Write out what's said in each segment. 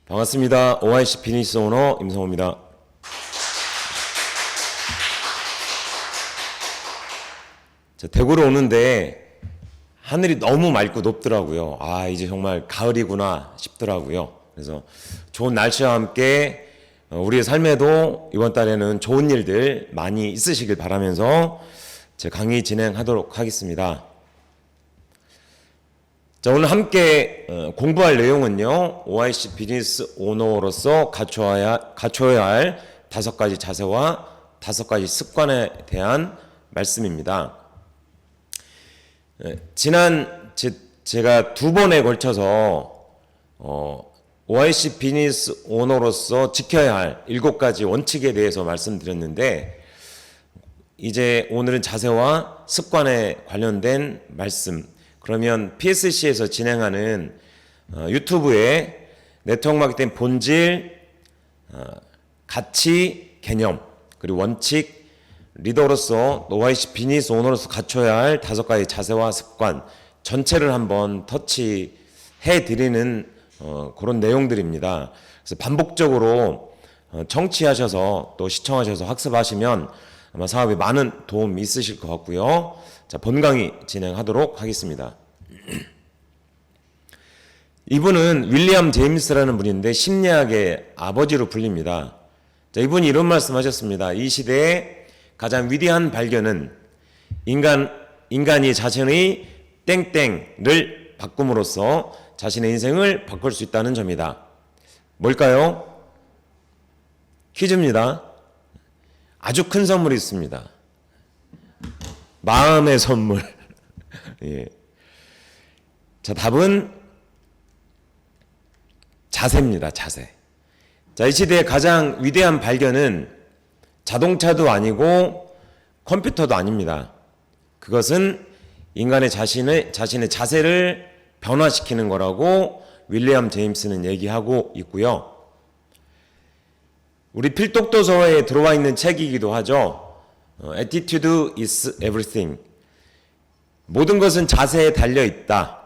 반갑습니다. OIC 비즈니스 오너 임성호입니다. 대구로 오는데 하늘이 너무 맑고 높더라고요. 이제 정말 가을이구나 싶더라고요. 그래서 좋은 날씨와 함께 우리의 삶에도 이번 달에는 좋은 일들 많이 있으시길 바라면서 제 강의 진행하도록 하겠습니다. 자, 오늘 함께 공부할 내용은요, OIC 비즈니스 오너로서 갖춰야 할 5가지 자세와 5가지 습관에 대한 말씀입니다. 지난 제가 2번에 걸쳐서 OIC 비즈니스 오너로서 지켜야 할 7가지 원칙에 대해서 말씀드렸는데, 이제 오늘은 자세와 습관에 관련된 말씀, 그러면 PSC에서 진행하는 유튜브의 네트워크 마케팅 본질, 가치, 개념, 그리고 원칙, 리더로서 OIC 비즈니스 오너로서 갖춰야 할 5가지 자세와 습관 전체를 한번 터치해 드리는 그런 내용들입니다. 그래서 반복적으로 청취하셔서 또 시청하셔서 학습하시면 아마 사업에 많은 도움이 있으실 것 같고요. 자, 본 강의 진행하도록 하겠습니다. 이분은 윌리엄 제임스라는 분인데 심리학의 아버지로 불립니다. 자, 이분이 이런 말씀하셨습니다. 이 시대의 가장 위대한 발견은 인간이 자신의 땡땡을 바꿈으로써 자신의 인생을 바꿀 수 있다는 점이다. 뭘까요? 퀴즈입니다. 아주 큰 선물이 있습니다. 마음의 선물. 예. 자, 답은 자세입니다. 자세. 자, 이 시대의 가장 위대한 발견은 자동차도 아니고 컴퓨터도 아닙니다. 그것은 인간의 자신의 자세를 변화시키는 거라고 윌리엄 제임스는 얘기하고 있고요. 우리 필독도서에 들어와 있는 책이기도 하죠. Attitude is everything. 모든 것은 자세에 달려 있다.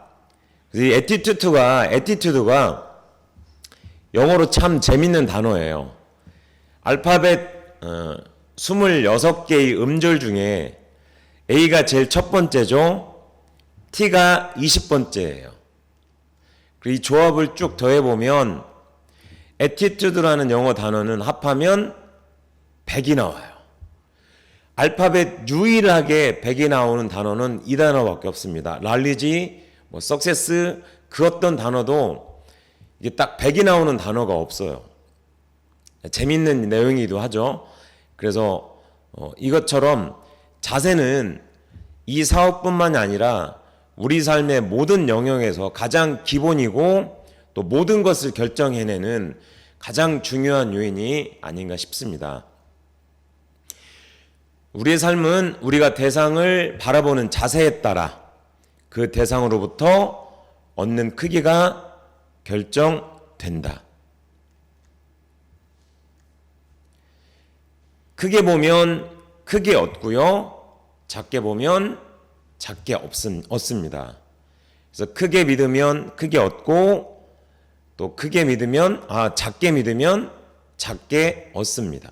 이 attitude가 영어로 참 재밌는 단어예요. 알파벳 26개의 음절 중에 A가 제일 첫 번째죠. T가 20번째예요. 이 조합을 쭉 더해보면 attitude라는 영어 단어는 합하면 100이 나와요. 알파벳 유일하게 100이 나오는 단어는 이 단어밖에 없습니다. knowledge, success, 그 어떤 단어도 이게 딱 100이 나오는 단어가 없어요. 재밌는 내용이기도 하죠. 그래서 이것처럼 자세는 이 사업뿐만이 아니라 우리 삶의 모든 영역에서 가장 기본이고 또 모든 것을 결정해내는 가장 중요한 요인이 아닌가 싶습니다. 우리의 삶은 우리가 대상을 바라보는 자세에 따라 그 대상으로부터 얻는 크기가 결정된다. 크게 보면 크게 얻고요. 작게 보면 작게 얻습니다. 그래서 크게 믿으면 크게 얻고 또 크게 믿으면 작게 믿으면 작게 얻습니다.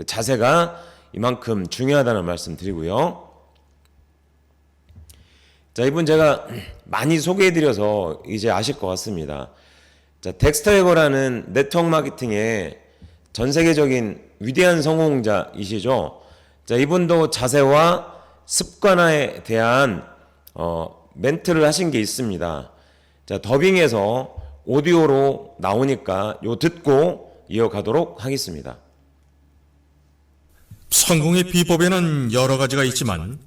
자세가 이만큼 중요하다는 말씀 드리고요. 자, 이분 제가 많이 소개해드려서 이제 아실 것 같습니다. 자, 덱스터 해거라는 네트워크 마케팅의 전 세계적인 위대한 성공자이시죠. 자, 이분도 자세와 습관화에 대한 멘트를 하신 게 있습니다. 자, 더빙해서 오디오로 나오니까 요 듣고 이어가도록 하겠습니다. 성공의 비법에는 여러 가지가 있지만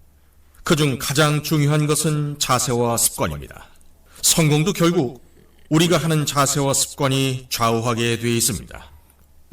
그중 가장 중요한 것은 자세와 습관입니다. 성공도 결국 우리가 하는 자세와 습관이 좌우하게 되어 있습니다.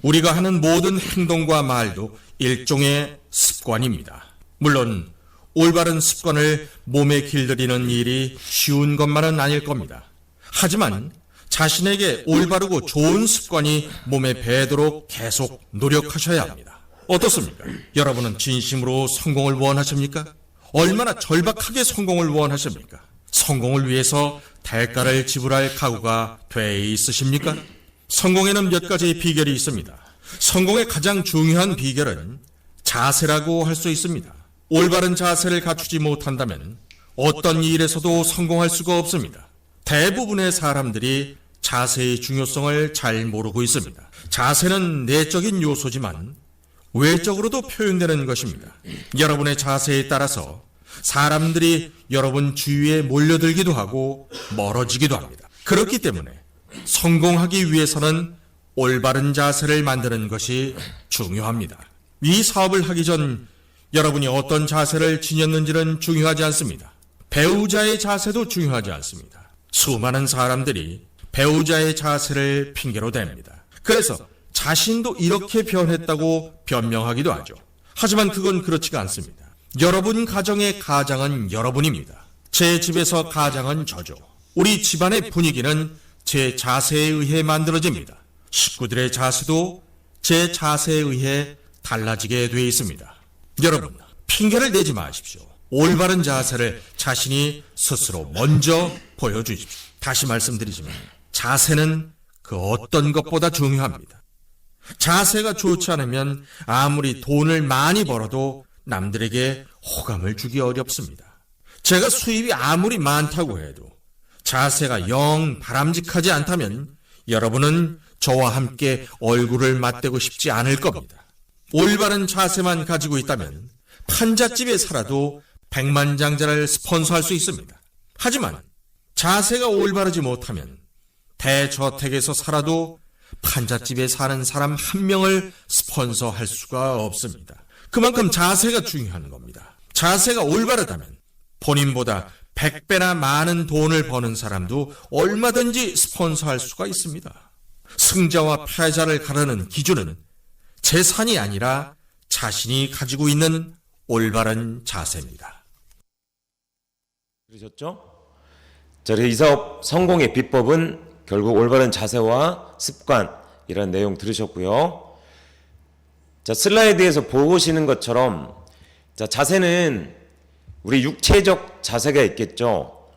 우리가 하는 모든 행동과 말도 일종의 습관입니다. 물론 올바른 습관을 몸에 길들이는 일이 쉬운 것만은 아닐 겁니다. 하지만 자신에게 올바르고 좋은 습관이 몸에 배도록 계속 노력하셔야 합니다. 어떻습니까? 여러분은 진심으로 성공을 원하십니까? 얼마나 절박하게 성공을 원하십니까? 성공을 위해서 대가를 지불할 각오가 돼 있으십니까? 성공에는 몇 가지 비결이 있습니다. 성공의 가장 중요한 비결은 자세라고 할 수 있습니다. 올바른 자세를 갖추지 못한다면 어떤 일에서도 성공할 수가 없습니다. 대부분의 사람들이 자세의 중요성을 잘 모르고 있습니다. 자세는 내적인 요소지만 외적으로도 표현되는 것입니다. 여러분의 자세에 따라서 사람들이 여러분 주위에 몰려들기도 하고 멀어지기도 합니다. 그렇기 때문에 성공하기 위해서는 올바른 자세를 만드는 것이 중요합니다. 이 사업을 하기 전 여러분이 어떤 자세를 지녔는지는 중요하지 않습니다. 배우자의 자세도 중요하지 않습니다. 수많은 사람들이 배우자의 자세를 핑계로 댑니다. 그래서 자신도 이렇게 변했다고 변명하기도 하죠. 하지만 그건 그렇지가 않습니다. 여러분 가정의 가장은 여러분입니다. 제 집에서 가장은 저죠. 우리 집안의 분위기는 제 자세에 의해 만들어집니다. 식구들의 자세도 제 자세에 의해 달라지게 되어 있습니다. 여러분, 핑계를 내지 마십시오. 올바른 자세를 자신이 스스로 먼저 보여주십시오. 다시 말씀드리지만 자세는 그 어떤 것보다 중요합니다. 자세가 좋지 않으면 아무리 돈을 많이 벌어도 남들에게 호감을 주기 어렵습니다. 제가 수입이 아무리 많다고 해도 자세가 영 바람직하지 않다면 여러분은 저와 함께 얼굴을 맞대고 싶지 않을 겁니다. 올바른 자세만 가지고 있다면 판잣집에 살아도 백만장자를 스폰서할 수 있습니다. 하지만 자세가 올바르지 못하면 대저택에서 살아도 판잣집에 사는 사람 한 명을 스폰서할 수가 없습니다. 그만큼 자세가 중요한 겁니다. 자세가 올바르다면 본인보다 100배나 많은 돈을 버는 사람도 얼마든지 스폰서할 수가 있습니다. 승자와 패자를 가르는 기준은 재산이 아니라 자신이 가지고 있는 올바른 자세입니다. 그러셨죠? 자, 이 사업 성공의 비법은 결국 올바른 자세와 습관이라는 내용 들으셨고요. 자, 슬라이드에서 보시는 것처럼 자, 자세는 우리 육체적 자세가 있겠죠.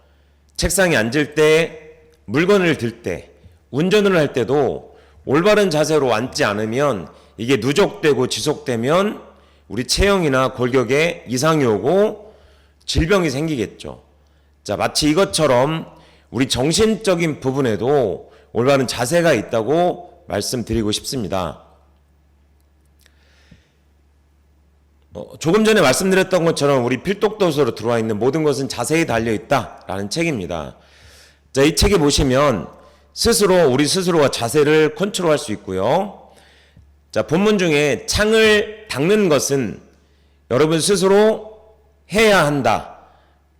책상에 앉을 때, 물건을 들 때, 운전을 할 때도 올바른 자세로 앉지 않으면 이게 누적되고 지속되면 우리 체형이나 골격에 이상이 오고 질병이 생기겠죠. 자, 마치 이것처럼 우리 정신적인 부분에도 올바른 자세가 있다고 말씀드리고 싶습니다. 조금 전에 말씀드렸던 것처럼 우리 필독도서로 들어와 있는 모든 것은 자세에 달려있다라는 책입니다. 자, 이 책에 보시면 우리 스스로가 자세를 컨트롤할 수 있고요. 자, 본문 중에 창을 닦는 것은 여러분 스스로 해야 한다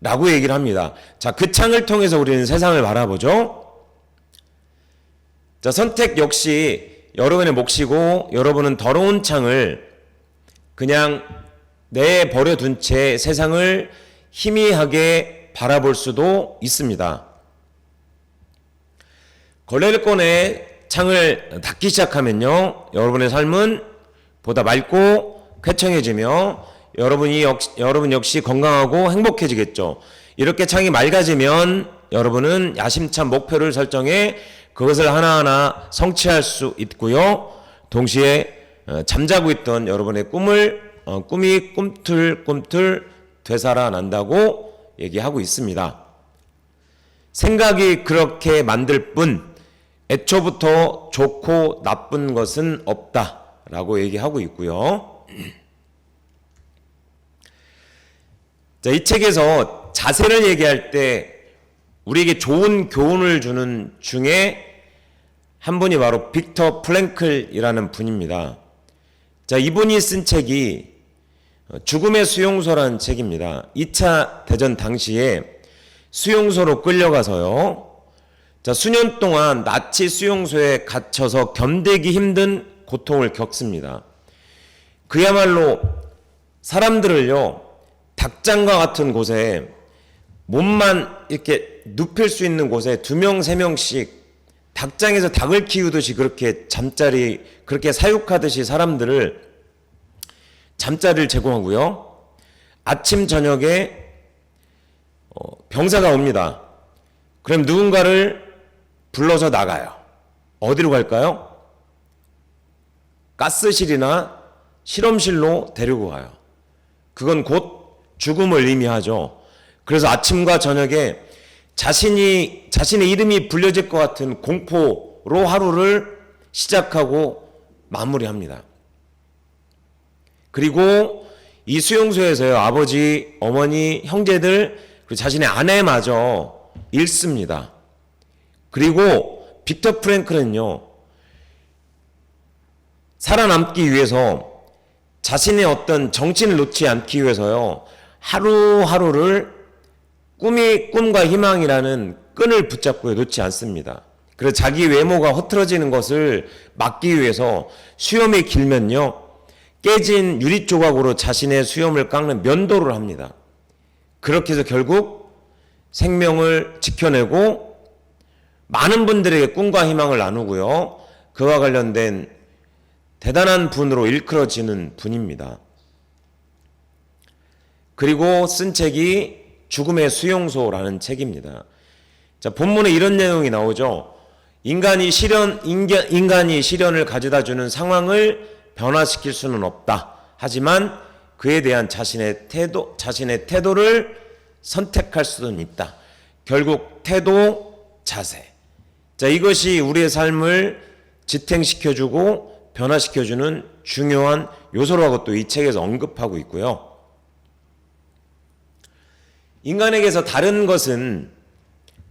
라고 얘기를 합니다. 자, 그 창을 통해서 우리는 세상을 바라보죠. 자, 선택 역시 여러분의 몫이고 여러분은 더러운 창을 그냥 내버려둔 채 세상을 희미하게 바라볼 수도 있습니다. 걸레를 창을 닫기 시작하면요, 여러분의 삶은 보다 맑고 쾌청해지며 여러분 역시 건강하고 행복해지겠죠. 이렇게 창이 맑아지면 여러분은 야심찬 목표를 설정해 그것을 하나하나 성취할 수 있고요. 동시에 잠자고 있던 여러분의 꿈이 꿈틀꿈틀 되살아난다고 얘기하고 있습니다. 생각이 그렇게 만들 뿐 애초부터 좋고 나쁜 것은 없다라고 얘기하고 있고요. 자, 이 책에서 자세를 얘기할 때 우리에게 좋은 교훈을 주는 중에 한 분이 바로 빅터 프랭클이라는 분입니다. 자, 이분이 쓴 책이 죽음의 수용소라는 책입니다. 2차 대전 당시에 수용소로 끌려가서요. 자, 수년 동안 나치 수용소에 갇혀서 견디기 힘든 고통을 겪습니다. 그야말로 사람들을요, 닭장과 같은 곳에 몸만 이렇게 눕힐 수 있는 곳에 2명, 3명씩 닭장에서 닭을 키우듯이 그렇게 그렇게 사육하듯이 사람들을 잠자리를 제공하고요. 아침, 저녁에 병사가 옵니다. 그럼 누군가를 불러서 나가요. 어디로 갈까요? 가스실이나 실험실로 데리고 가요. 그건 곧 죽음을 의미하죠. 그래서 아침과 저녁에 자신의 이름이 불려질 것 같은 공포로 하루를 시작하고 마무리합니다. 그리고 이 수용소에서요, 아버지, 어머니, 형제들, 그리고 자신의 아내마저 잃습니다. 그리고 빅터 프랭클은요, 살아남기 위해서 자신의 어떤 정신을 놓지 않기 위해서요, 하루하루를 꿈과 희망이라는 끈을 붙잡고 놓지 않습니다. 그래서 자기 외모가 흐트러지는 것을 막기 위해서 수염이 길면요, 깨진 유리 조각으로 자신의 수염을 깎는 면도를 합니다. 그렇게 해서 결국 생명을 지켜내고 많은 분들에게 꿈과 희망을 나누고요, 그와 관련된 대단한 분으로 일컬어지는 분입니다. 그리고 쓴 책이 죽음의 수용소라는 책입니다. 자, 본문에 이런 내용이 나오죠. 인간이 시련을 가져다주는 상황을 변화시킬 수는 없다. 하지만 그에 대한 자신의 태도를 선택할 수는 있다. 결국 태도, 자세. 자, 이것이 우리의 삶을 지탱시켜주고 변화시켜주는 중요한 요소라고 또 이 책에서 언급하고 있고요. 인간에게서 다른 것은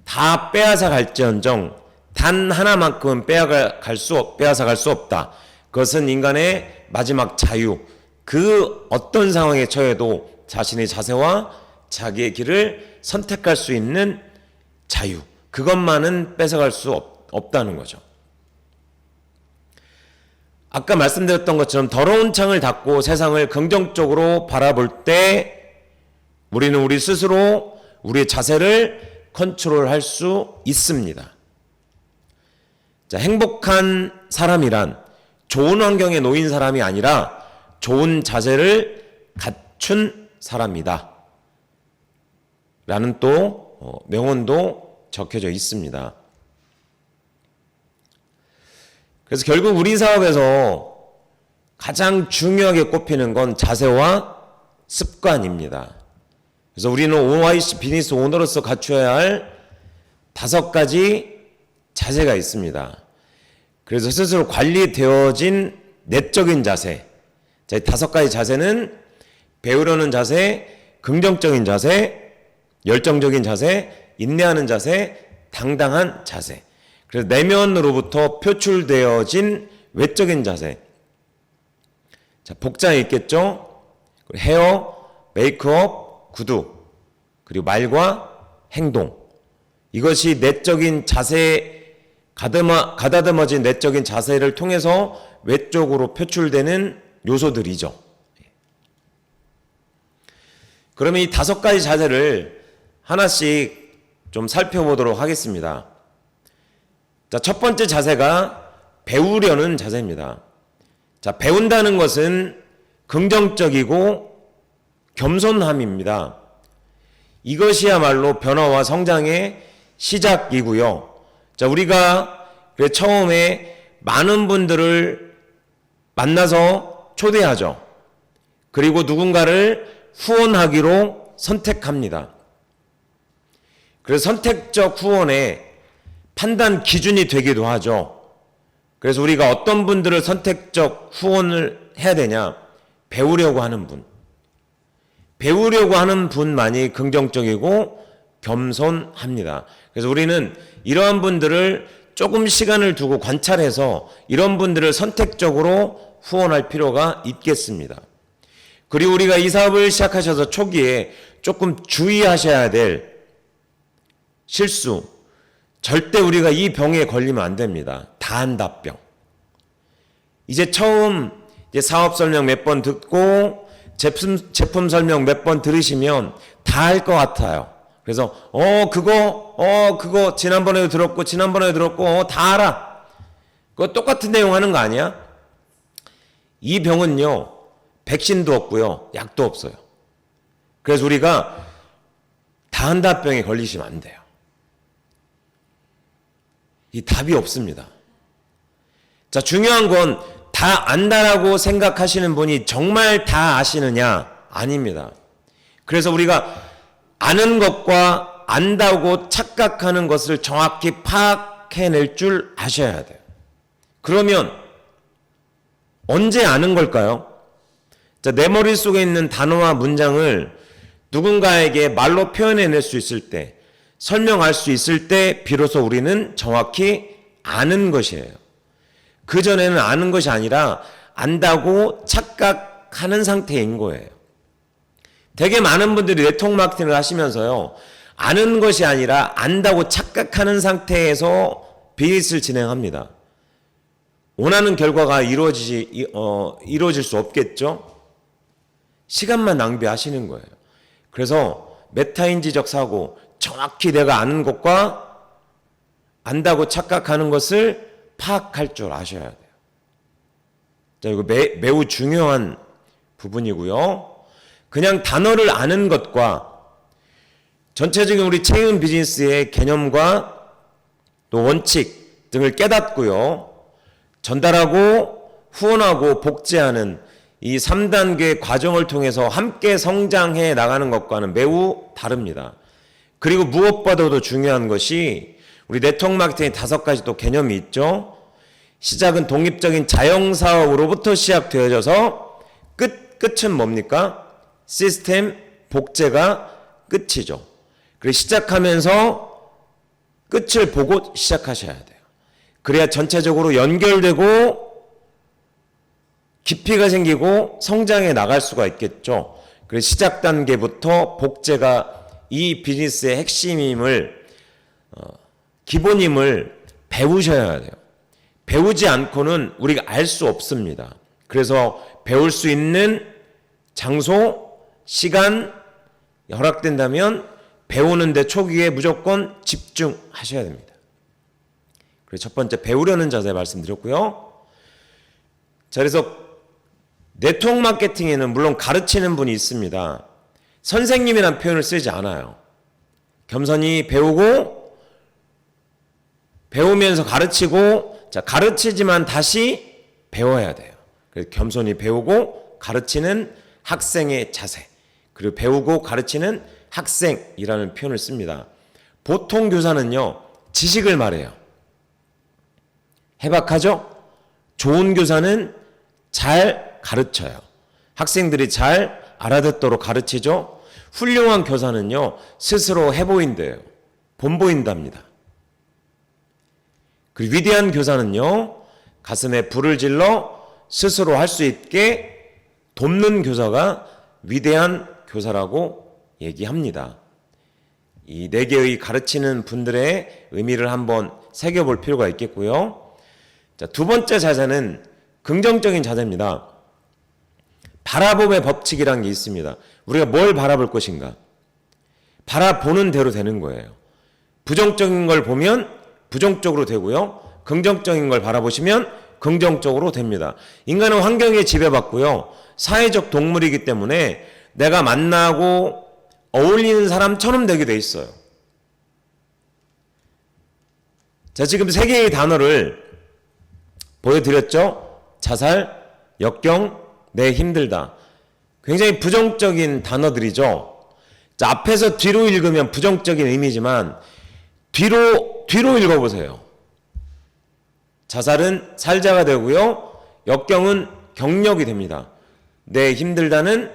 다 빼앗아 갈지언정 단 하나만큼은 빼앗아 갈 수 없다. 그것은 인간의 마지막 자유. 그 어떤 상황에 처해도 자신의 자세와 자기의 길을 선택할 수 있는 자유. 그것만은 뺏어갈 수 없다는 거죠. 아까 말씀드렸던 것처럼 더러운 창을 닫고 세상을 긍정적으로 바라볼 때 우리는 우리 스스로 우리의 자세를 컨트롤할 수 있습니다. 자, 행복한 사람이란 좋은 환경에 놓인 사람이 아니라 좋은 자세를 갖춘 사람이다. 라는 또 명언도 적혀져 있습니다. 그래서 결국 우리 사업에서 가장 중요하게 꼽히는 건 자세와 습관입니다. 그래서 우리는 OIC 비즈니스 오너로서 갖춰야 할 5가지 자세가 있습니다. 그래서 스스로 관리되어진 내적인 자세. 자, 5가지 자세는 배우려는 자세, 긍정적인 자세, 열정적인 자세, 인내하는 자세, 당당한 자세. 그래서 내면으로부터 표출되어진 외적인 자세. 자, 복장이 있겠죠? 헤어, 메이크업, 구두, 그리고 말과 행동. 이것이 내적인 자세, 가다듬어진 내적인 자세를 통해서 외적으로 표출되는 요소들이죠. 그러면 이 5가지 자세를 하나씩 좀 살펴보도록 하겠습니다. 자, 첫 번째 자세가 배우려는 자세입니다. 자, 배운다는 것은 긍정적이고 겸손함입니다. 이것이야말로 변화와 성장의 시작이고요. 자, 우리가 처음에 많은 분들을 만나서 초대하죠. 그리고 누군가를 후원하기로 선택합니다. 그래서 선택적 후원의 판단 기준이 되기도 하죠. 그래서 우리가 어떤 분들을 선택적 후원을 해야 되냐? 배우려고 하는 분. 배우려고 하는 분만이 긍정적이고 겸손합니다. 그래서 우리는 이러한 분들을 조금 시간을 두고 관찰해서 이런 분들을 선택적으로 후원할 필요가 있겠습니다. 그리고 우리가 이 사업을 시작하셔서 초기에 조금 주의하셔야 될 실수, 절대 우리가 이 병에 걸리면 안 됩니다. 다한다병. 이제 처음 사업 설명 몇 번 듣고 제품 설명 몇 번 들으시면 다 할 것 같아요. 그래서 그거 지난번에도 들었고 다 알아. 그거 똑같은 내용 하는 거 아니야? 이 병은요, 백신도 없고요, 약도 없어요. 그래서 우리가 다한다병에 걸리시면 안 돼요. 이 답이 없습니다. 자, 중요한 건 다 안다라고 생각하시는 분이 정말 다 아시느냐? 아닙니다. 그래서 우리가 아는 것과 안다고 착각하는 것을 정확히 파악해낼 줄 아셔야 돼요. 그러면 언제 아는 걸까요? 자, 내 머릿속에 있는 단어와 문장을 누군가에게 말로 표현해낼 수 있을 때, 설명할 수 있을 때 비로소 우리는 정확히 아는 것이에요. 그전에는 아는 것이 아니라 안다고 착각하는 상태인 거예요. 되게 많은 분들이 네트워크 마케팅을 하시면서요, 아는 것이 아니라 안다고 착각하는 상태에서 비즈니스를 진행합니다. 원하는 결과가 이루어질 수 없겠죠? 시간만 낭비하시는 거예요. 그래서 메타인지적 사고, 정확히 내가 아는 것과 안다고 착각하는 것을 파악할 줄 아셔야 돼요. 자, 이거 매우 중요한 부분이고요. 그냥 단어를 아는 것과 전체적인 우리 체험 비즈니스의 개념과 또 원칙 등을 깨닫고요, 전달하고 후원하고 복제하는 이 3단계 과정을 통해서 함께 성장해 나가는 것과는 매우 다릅니다. 그리고 무엇보다도 중요한 것이 우리 네트워크 마케팅의 5가지 또 개념이 있죠. 시작은 독립적인 자영사업으로부터 시작되어져서 끝은 뭡니까? 시스템 복제가 끝이죠. 그리고 시작하면서 끝을 보고 시작하셔야 돼요. 그래야 전체적으로 연결되고 깊이가 생기고 성장해 나갈 수가 있겠죠. 그래서 시작 단계부터 복제가 이 비즈니스의 핵심임을, 기본임을 배우셔야 돼요. 배우지 않고는 우리가 알 수 없습니다. 그래서 배울 수 있는 장소, 시간 허락된다면 배우는데 초기에 무조건 집중하셔야 됩니다. 그래서 첫 번째, 배우려는 자세 말씀드렸고요. 자, 그래서 네트워크 마케팅에는 물론 가르치는 분이 있습니다. 선생님이라는 표현을 쓰지 않아요. 겸손히 배우면서 가르치고, 자, 가르치지만 다시 배워야 돼요. 그래서 겸손히 배우고 가르치는 학생의 자세, 그리고 배우고 가르치는 학생이라는 표현을 씁니다. 보통 교사는요, 지식을 말해요. 해박하죠? 좋은 교사는 잘 가르쳐요. 학생들이 잘 알아듣도록 가르치죠. 훌륭한 교사는요, 스스로 해보인대요. 본보인답니다. 그리고 위대한 교사는요, 가슴에 불을 질러 스스로 할 수 있게 돕는 교사가 위대한 교사라고 얘기합니다. 이 4개의 가르치는 분들의 의미를 한번 새겨볼 필요가 있겠고요. 자, 두 번째 자세는 긍정적인 자세입니다. 바라봄의 법칙이라는 게 있습니다. 우리가 뭘 바라볼 것인가? 바라보는 대로 되는 거예요. 부정적인 걸 보면 부정적으로 되고요, 긍정적인 걸 바라보시면 긍정적으로 됩니다. 인간은 환경에 지배받고요, 사회적 동물이기 때문에 내가 만나고 어울리는 사람처럼 되게 돼 있어요. 자, 지금 3개의 단어를 보여드렸죠? 자살, 역경, 내 힘들다. 굉장히 부정적인 단어들이죠. 자, 앞에서 뒤로 읽으면 부정적인 의미지만 뒤로 읽어보세요. 자살은 살자가 되고요, 역경은 경력이 됩니다. 내 힘들다는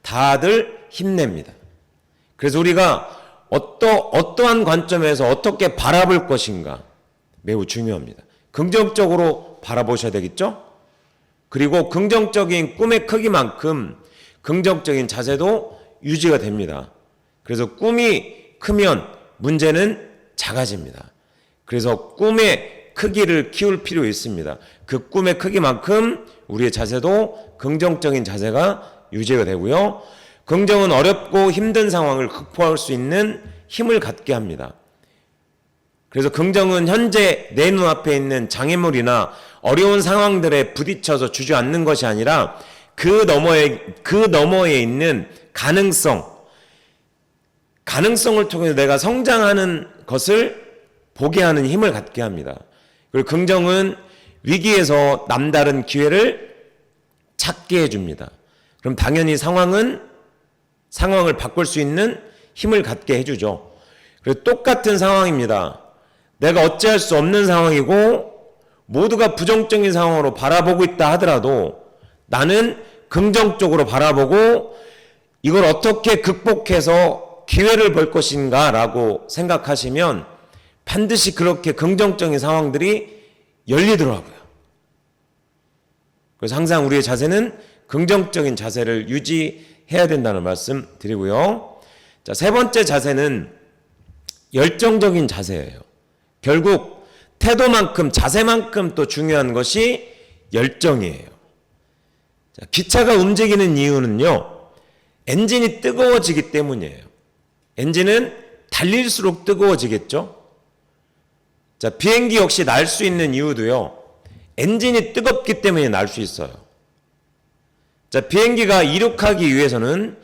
다들 힘냅니다. 그래서 우리가 어떠한 관점에서 어떻게 바라볼 것인가 매우 중요합니다. 긍정적으로 바라보셔야 되겠죠? 그리고 긍정적인 꿈의 크기만큼 긍정적인 자세도 유지가 됩니다. 그래서 꿈이 크면 문제는 작아집니다. 그래서 꿈의 크기를 키울 필요 있습니다. 그 꿈의 크기만큼 우리의 자세도 긍정적인 자세가 유지가 되고요. 긍정은 어렵고 힘든 상황을 극복할 수 있는 힘을 갖게 합니다. 그래서 긍정은 현재 내 눈앞에 있는 장애물이나 어려운 상황들에 부딪혀서 주저앉는 것이 아니라 그 너머에 있는 가능성을 통해서 내가 성장하는 것을 보게 하는 힘을 갖게 합니다. 그리고 긍정은 위기에서 남다른 기회를 찾게 해줍니다. 그럼 당연히 상황을 바꿀 수 있는 힘을 갖게 해주죠. 그리고 똑같은 상황입니다. 내가 어찌할 수 없는 상황이고 모두가 부정적인 상황으로 바라보고 있다 하더라도 나는 긍정적으로 바라보고 이걸 어떻게 극복해서 기회를 볼 것인가 라고 생각하시면 반드시 그렇게 긍정적인 상황들이 열리더라고요. 그래서 항상 우리의 자세는 긍정적인 자세를 유지해야 된다는 말씀 드리고요. 자, 세 번째 자세는 열정적인 자세예요. 결국 태도만큼 자세만큼 또 중요한 것이 열정이에요. 자, 기차가 움직이는 이유는요. 엔진이 뜨거워지기 때문이에요. 엔진은 달릴수록 뜨거워지겠죠. 자, 비행기 역시 날 수 있는 이유도요. 엔진이 뜨겁기 때문에 날 수 있어요. 자, 비행기가 이륙하기 위해서는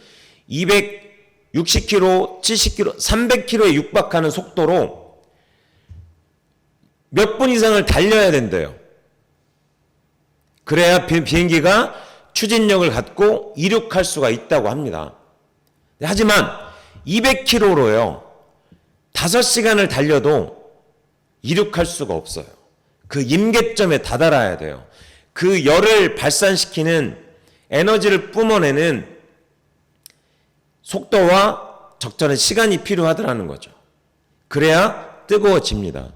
260km, 70km, 300km에 육박하는 속도로 몇 분 이상을 달려야 된대요. 그래야 비행기가 추진력을 갖고 이륙할 수가 있다고 합니다. 하지만 200km로요. 5시간을 달려도 이륙할 수가 없어요. 그 임계점에 다다라야 돼요. 그 열을 발산시키는 에너지를 뿜어내는 속도와 적절한 시간이 필요하더라는 거죠. 그래야 뜨거워집니다.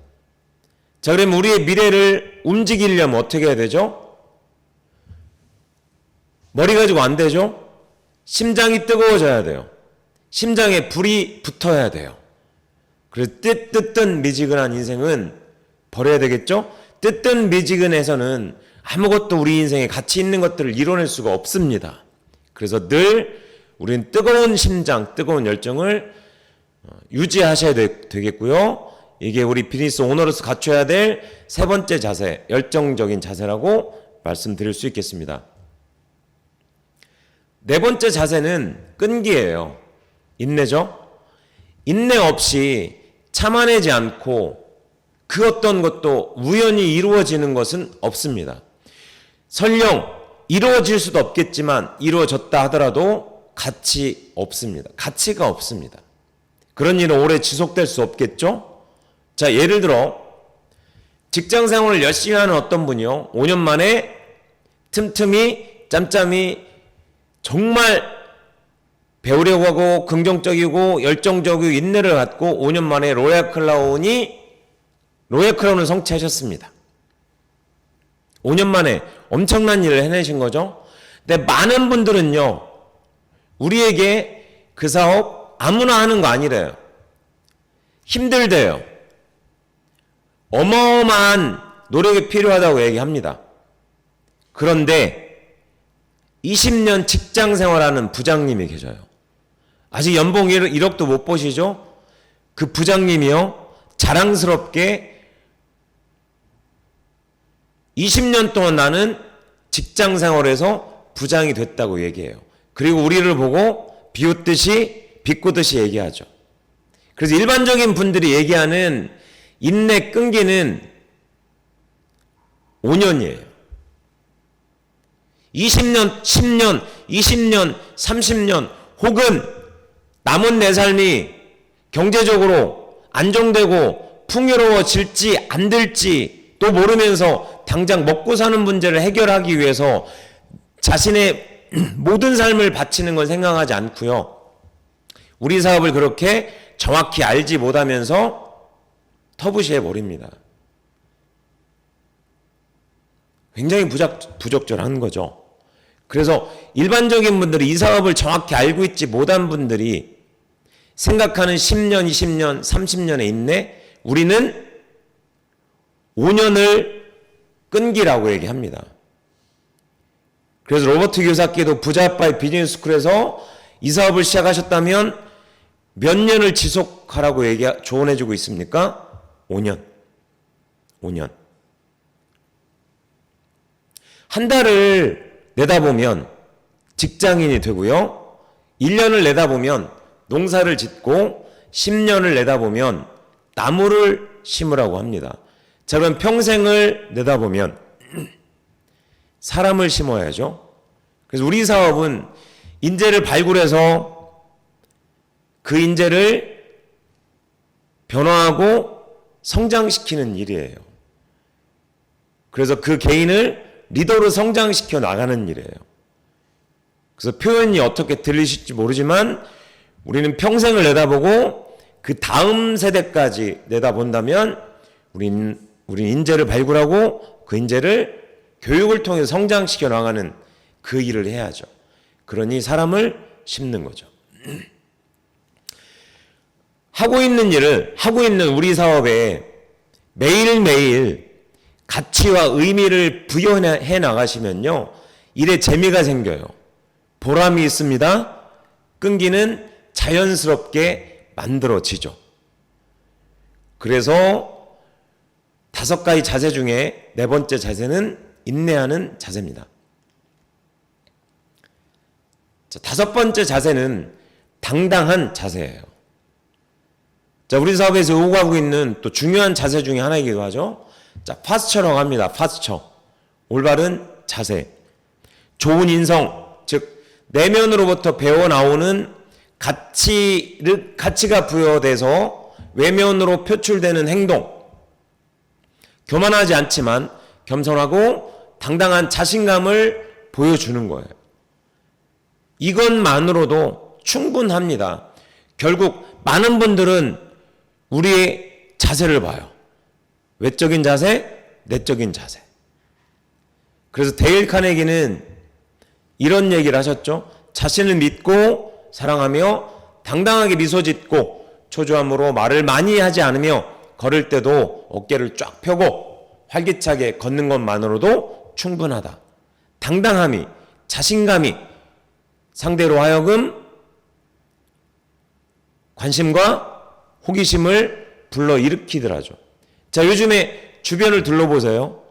자, 그러면 우리의 미래를 움직이려면 어떻게 해야 되죠? 머리 가지고 안 되죠? 심장이 뜨거워져야 돼요. 심장에 불이 붙어야 돼요. 그래서 뜨뜻 미지근한 인생은 버려야 되겠죠? 뜨뜻 미지근해서는 아무것도 우리 인생에 가치 있는 것들을 이뤄낼 수가 없습니다. 그래서 늘 우리는 뜨거운 심장, 뜨거운 열정을 유지하셔야 되겠고요. 이게 우리 비즈니스 오너로서 갖춰야 될 세 번째 자세, 열정적인 자세라고 말씀드릴 수 있겠습니다. 네 번째 자세는 끈기예요. 인내죠. 인내 없이 참아내지 않고 그 어떤 것도 우연히 이루어지는 것은 없습니다. 설령 이루어질 수도 없겠지만 이루어졌다 하더라도 가치 없습니다. 가치가 없습니다. 그런 일은 오래 지속될 수 없겠죠? 자, 예를 들어 직장 생활을 열심히 하는 어떤 분이요. 5년 만에 틈틈이 짬짬이 정말 배우려고 하고 긍정적이고 열정적이고 인내를 갖고 5년 만에 로얄 크라운을 성취하셨습니다. 5년 만에 엄청난 일을 해내신 거죠. 근데 많은 분들은요. 우리에게 그 사업 아무나 하는 거 아니래요. 힘들대요. 어마어마한 노력이 필요하다고 얘기합니다. 그런데 20년 직장 생활하는 부장님이 계셔요. 아직 연봉 1억도 못 보시죠? 그 부장님이요. 자랑스럽게 20년 동안 나는 직장 생활에서 부장이 됐다고 얘기해요. 그리고 우리를 보고 비꼬듯이 얘기하죠. 그래서 일반적인 분들이 얘기하는 인내 끈기는 5년이에요. 20년, 10년, 20년, 30년 혹은 남은 내 삶이 경제적으로 안정되고 풍요로워질지 안 될지 또 모르면서 당장 먹고 사는 문제를 해결하기 위해서 자신의 모든 삶을 바치는 걸 생각하지 않고요. 우리 사업을 그렇게 정확히 알지 못하면서 터부시해 버립니다. 굉장히 부적절한 거죠. 그래서 일반적인 분들이 이 사업을 정확히 알고 있지 못한 분들이 생각하는 10년, 20년, 30년의 인내, 우리는 5년을 끈기라고 얘기합니다. 그래서 로버트 기요사키도 부자아빠의 비즈니스 스쿨에서 이 사업을 시작하셨다면 몇 년을 지속하라고 조언해주고 있습니까? 5년. 한 달을 내다보면 직장인이 되고요. 1년을 내다보면 농사를 짓고 10년을 내다보면 나무를 심으라고 합니다. 자, 그럼 평생을 내다보면 사람을 심어야죠. 그래서 우리 사업은 인재를 발굴해서 그 인재를 변화하고 성장시키는 일이에요. 그래서 그 개인을 리더로 성장시켜 나가는 일이에요. 그래서 표현이 어떻게 들리실지 모르지만 우리는 평생을 내다보고 그 다음 세대까지 내다본다면 우린 인재를 발굴하고 그 인재를 교육을 통해서 성장시켜 나가는 그 일을 해야죠. 그러니 사람을 심는 거죠. 하고 있는 우리 사업에 매일매일 가치와 의미를 부여해 나가시면요, 일에 재미가 생겨요. 보람이 있습니다. 끈기는 자연스럽게 만들어지죠. 그래서 5가지 자세 중에 4번째 자세는 인내하는 자세입니다. 자, 5번째 자세는 당당한 자세예요. 자, 우리 사업에서 요구하고 있는 또 중요한 자세 중에 하나이기도 하죠. 자, 파스처라고 합니다. 파스처. 올바른 자세. 좋은 인성, 즉 내면으로부터 배워 나오는 가치가 부여돼서 외면으로 표출되는 행동. 교만하지 않지만 겸손하고 당당한 자신감을 보여주는 거예요. 이것만으로도 충분합니다. 결국 많은 분들은 우리의 자세를 봐요. 외적인 자세, 내적인 자세. 그래서 데일 카네기는 이런 얘기를 하셨죠. 자신을 믿고 사랑하며 당당하게 미소 짓고 초조함으로 말을 많이 하지 않으며 걸을 때도 어깨를 쫙 펴고 활기차게 걷는 것만으로도 충분하다. 당당함이, 자신감이 상대로 하여금 관심과 호기심을 불러일으키더라죠. 자, 요즘에 주변을 둘러보세요.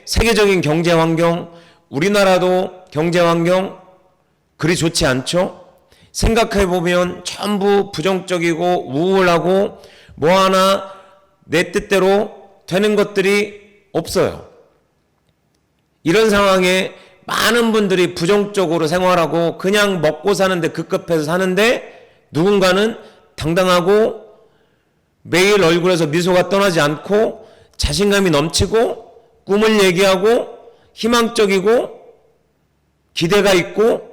세계적인 경제 환경, 우리나라도 경제 환경 그리 좋지 않죠? 생각해보면 전부 부정적이고 우울하고 뭐 하나 내 뜻대로 되는 것들이 없어요. 이런 상황에 많은 분들이 부정적으로 생활하고 그냥 먹고 사는데 급급해서 사는데 누군가는 당당하고 매일 얼굴에서 미소가 떠나지 않고 자신감이 넘치고 꿈을 얘기하고 희망적이고 기대가 있고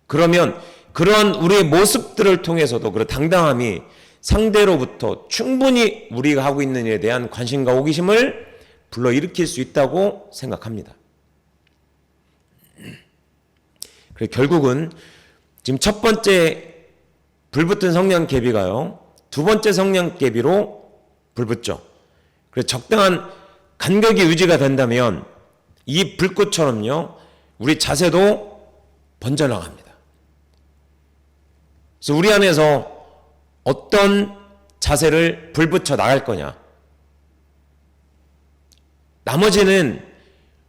그러면 그런 우리의 모습들을 통해서도 그 당당함이 상대로부터 충분히 우리가 하고 있는 일에 대한 관심과 호기심을 불러일으킬 수 있다고 생각합니다. 그래서 결국은 지금 첫 번째 불붙은 성냥 계비가요, 두 번째 성냥 계비로 불붙죠. 그래서 적당한 간격이 유지가 된다면 이 불꽃처럼요 우리 자세도 번져나갑니다. 그래서 우리 안에서 어떤 자세를 불붙여 나갈 거냐, 나머지는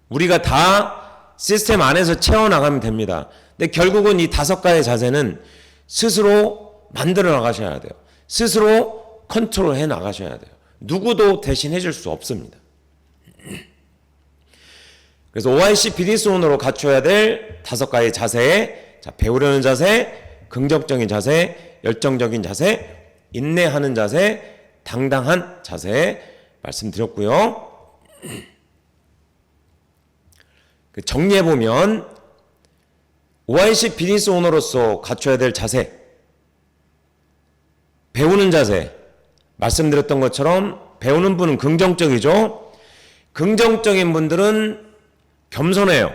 우리가 다 시스템 안에서 채워나가면 됩니다. 근데 결국은 이 5가지 자세는 스스로 만들어 나가셔야 돼요. 스스로 컨트롤해 나가셔야 돼요. 누구도 대신 해줄 수 없습니다. 그래서 OIC 비즈니스 오너로 갖춰야 될 5가지 자세, 자, 배우려는 자세, 긍정적인 자세, 열정적인 자세, 인내하는 자세, 당당한 자세 말씀드렸고요. 정리해보면 OIC 비즈니스 오너로서 갖춰야 될 자세, 배우는 자세, 말씀드렸던 것처럼 배우는 분은 긍정적이죠. 긍정적인 분들은 겸손해요.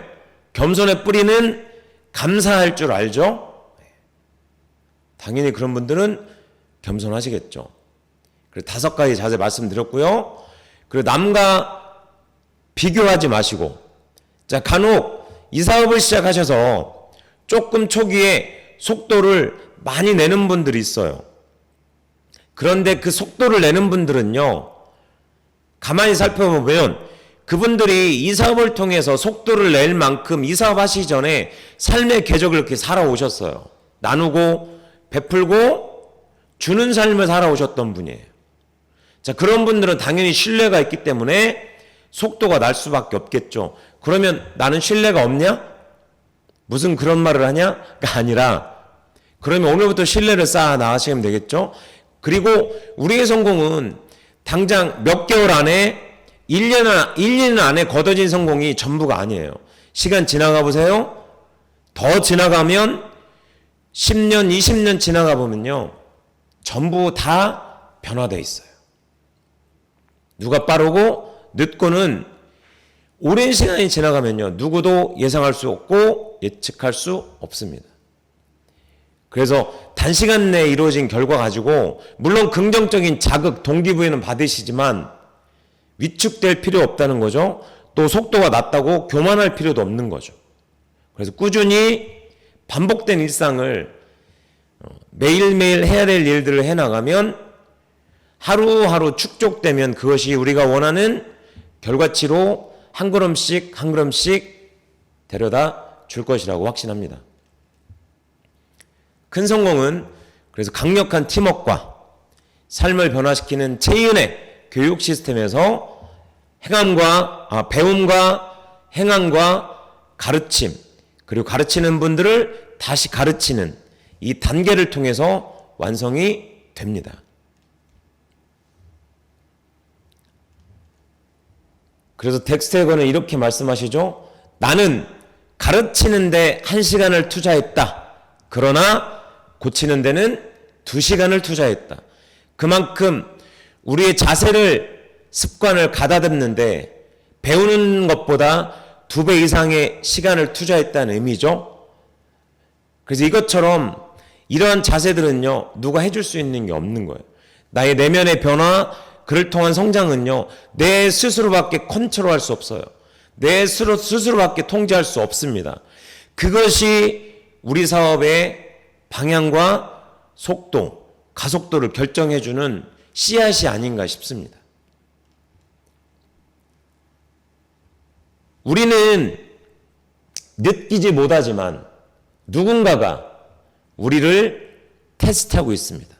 겸손의 뿌리는 감사할 줄 알죠. 당연히 그런 분들은 겸손하시겠죠. 그리고 5가지 자세 말씀드렸고요. 그리고 남과 비교하지 마시고, 자, 간혹 이 사업을 시작하셔서 조금 초기에 속도를 많이 내는 분들이 있어요. 그런데 그 속도를 내는 분들은요, 가만히 살펴보면 그분들이 이 사업을 통해서 속도를 낼 만큼 이 사업 하시기 전에 삶의 궤적을 이렇게 살아오셨어요. 나누고 베풀고 주는 삶을 살아오셨던 분이에요. 자, 그런 분들은 당연히 신뢰가 있기 때문에 속도가 날 수밖에 없겠죠. 그러면 나는 신뢰가 없냐? 무슨 그런 말을 하냐?가 아니라 그러면 오늘부터 신뢰를 쌓아 나가시면 되겠죠. 그리고 우리의 성공은 당장 몇 개월 안에 1년 안에 거둬진 성공이 전부가 아니에요. 시간 지나가 보세요. 더 지나가면 10년, 20년 지나가 보면요. 전부 다 변화되어 있어요. 누가 빠르고 늦고는 오랜 시간이 지나가면요. 누구도 예상할 수 없고 예측할 수 없습니다. 그래서 단시간 내에 이루어진 결과 가지고 물론 긍정적인 자극, 동기부여는 받으시지만 위축될 필요 없다는 거죠. 또 속도가 낮다고 교만할 필요도 없는 거죠. 그래서 꾸준히 반복된 일상을 매일매일 해야 될 일들을 해나가면 하루하루 축적되면 그것이 우리가 원하는 결과치로 한 걸음씩 한 걸음씩 데려다 줄 것이라고 확신합니다. 큰 성공은 그래서 강력한 팀워크와 삶을 변화시키는 최윤의 교육 시스템에서 배움과 행함과 가르침, 그리고 가르치는 분들을 다시 가르치는 이 단계를 통해서 완성이 됩니다. 그래서 덱스테거는 이렇게 말씀하시죠. 나는 가르치는데 1시간을 투자했다. 그러나 고치는 데는 2시간을 투자했다. 그만큼 우리의 자세를 습관을 가다듬는데 배우는 것보다 2배 이상의 시간을 투자했다는 의미죠. 그래서 이것처럼 이러한 자세들은요, 누가 해줄 수 있는 게 없는 거예요. 나의 내면의 변화, 그를 통한 성장은요, 내 스스로밖에 컨트롤할 수 없어요. 내 스스로밖에 통제할 수 없습니다. 그것이 우리 사업의 방향과 속도, 가속도를 결정해주는 씨앗이 아닌가 싶습니다. 우리는 느끼지 못하지만 누군가가 우리를 테스트하고 있습니다.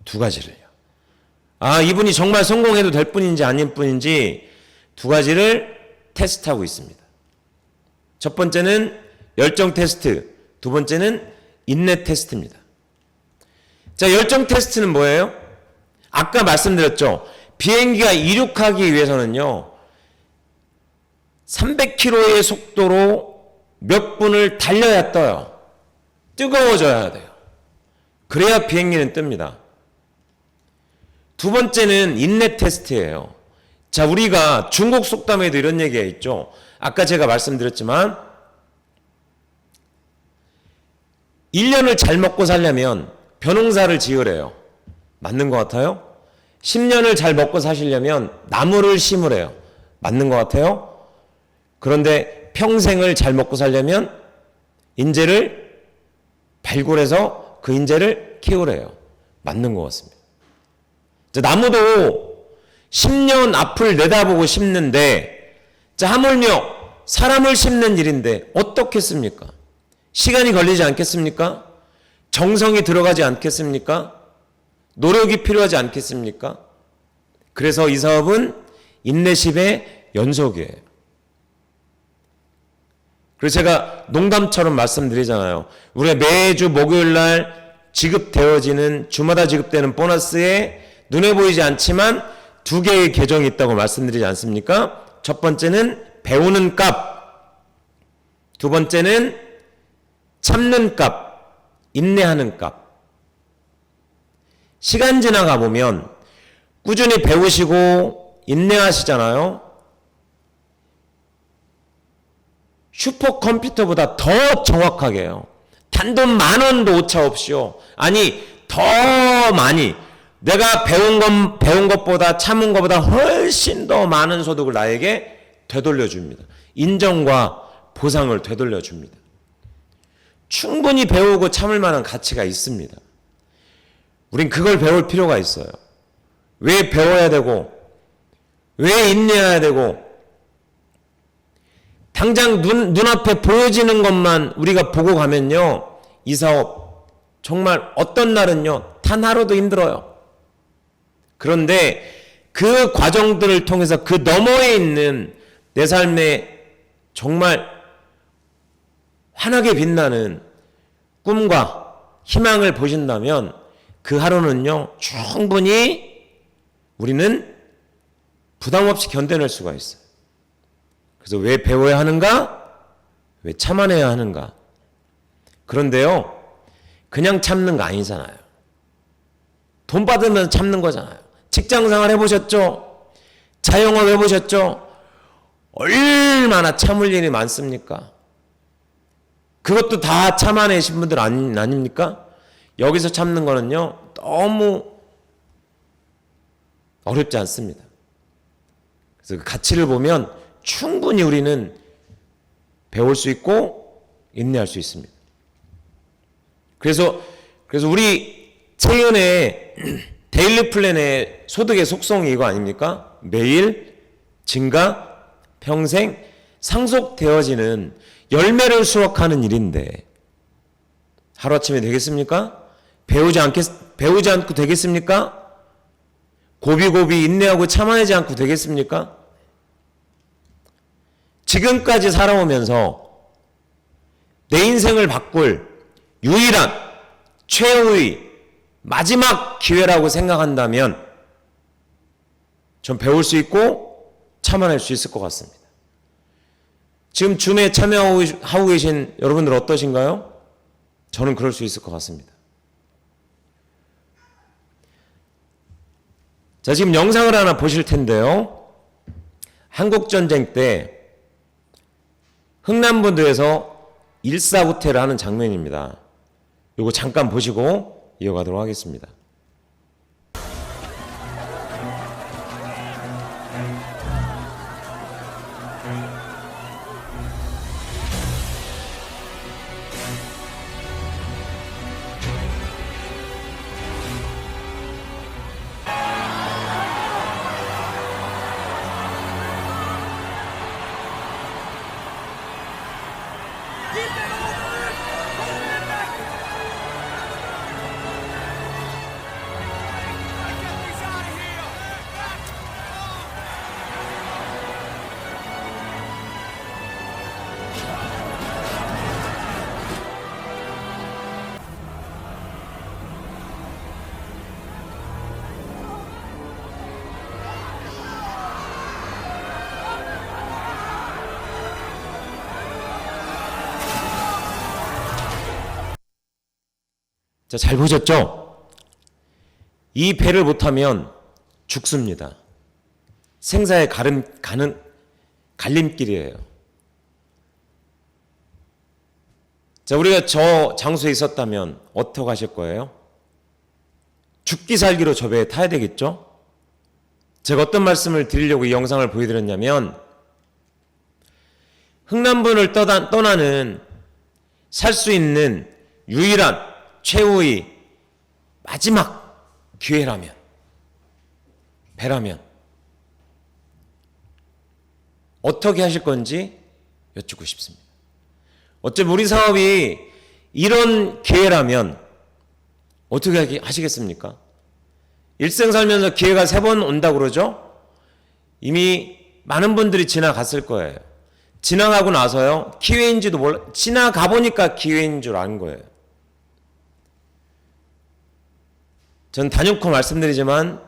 2가지를요. 이분이 정말 성공해도 될 뿐인지 아닌 뿐인지 2가지를 테스트하고 있습니다. 첫 번째는 열정 테스트, 2번째는 인내 테스트입니다. 자, 열정 테스트는 뭐예요? 아까 말씀드렸죠. 비행기가 이륙하기 위해서는요, 300km의 속도로 몇 분을 달려야 떠요. 뜨거워져야 돼요. 그래야 비행기는 뜹니다. 2번째는 인내 테스트예요. 자, 우리가 중국 속담에도 이런 얘기가 있죠. 아까 제가 말씀드렸지만 1년을 잘 먹고 살려면 벼농사를 지으래요. 맞는 것 같아요? 10년을 잘 먹고 사시려면 나무를 심으래요. 맞는 것 같아요? 그런데 평생을 잘 먹고 살려면 인재를 발굴해서 그 인재를 키우래요. 맞는 것 같습니다. 나무도 10년 앞을 내다보고 심는데, 하물며 사람을 심는 일인데 어떻겠습니까? 시간이 걸리지 않겠습니까? 정성이 들어가지 않겠습니까? 노력이 필요하지 않겠습니까? 그래서 이 사업은 인내심의 연속이에요. 그래서 제가 농담처럼 말씀드리잖아요. 우리가 매주 목요일날 지급되어지는, 주마다 지급되는 보너스에 눈에 보이지 않지만 2개의 계정이 있다고 말씀드리지 않습니까? 첫 번째는 배우는 값, 2번째는 참는 값, 인내하는 값. 시간 지나가 보면 꾸준히 배우시고 인내하시잖아요. 슈퍼컴퓨터보다 더 정확하게 해요. 단돈 10,000원도 오차 없이요. 아니, 더 많이. 내가 배운 것보다 참은 것보다 훨씬 더 많은 소득을 나에게 되돌려줍니다. 인정과 보상을 되돌려줍니다. 충분히 배우고 참을 만한 가치가 있습니다. 우린 그걸 배울 필요가 있어요. 왜 배워야 되고, 왜 인내해야 되고, 당장 눈앞에 보여지는 것만 우리가 보고 가면요, 이 사업 정말 어떤 날은요, 단 하루도 힘들어요. 그런데 그 과정들을 통해서 그 너머에 있는 내 삶에 정말 환하게 빛나는 꿈과 희망을 보신다면 그 하루는요, 충분히 우리는 부담 없이 견뎌낼 수가 있어요. 그래서 왜 배워야 하는가? 왜 참아내야 하는가? 그런데요, 그냥 참는 거 아니잖아요. 돈 받으면 참는 거잖아요. 직장생활 해보셨죠? 자영업 해보셨죠? 얼마나 참을 일이 많습니까? 그것도 다 참아내신 분들 아닙니까? 여기서 참는 거는요, 너무 어렵지 않습니다. 그래서 그 가치를 보면 충분히 우리는 배울 수 있고 인내할 수 있습니다. 그래서 우리 채연의 데일리 플랜의 소득의 속성이 이거 아닙니까? 매일 증가, 평생 상속되어지는 열매를 수확하는 일인데 하루아침에 되겠습니까? 배우지 않고 되겠습니까? 고비고비 인내하고 참아내지 않고 되겠습니까? 지금까지 살아오면서 내 인생을 바꿀 유일한 최후의 마지막 기회라고 생각한다면 전 배울 수 있고 참아낼 수 있을 것 같습니다. 지금 줌에 참여하고 계신 여러분들 어떠신가요? 저는 그럴 수 있을 것 같습니다. 자, 지금 영상을 하나 보실 텐데요. 한국전쟁 때 흥남부두에서 일사후퇴를 하는 장면입니다. 이거 잠깐 보시고 이어가도록 하겠습니다. 자, 잘 보셨죠? 이 배를 못하면 죽습니다. 생사의 갈림길이에요. 자, 우리가 저 장소에 있었다면 어떻게 하실 거예요? 죽기 살기로 저 배에 타야 되겠죠? 제가 어떤 말씀을 드리려고 이 영상을 보여드렸냐면 흥남분을 떠나는 살 수 있는 유일한 최후의 마지막 기회라면, 배라면 어떻게 하실 건지 여쭙고 싶습니다. 어쩌면 우리 사업이 이런 기회라면 어떻게 하시겠습니까? 일생 살면서 기회가 3번 온다고 그러죠? 이미 많은 분들이 지나갔을 거예요. 지나가고 나서요, 기회인지도 몰라, 지나가 보니까 기회인 줄 아는 거예요. 전 단연코 말씀드리지만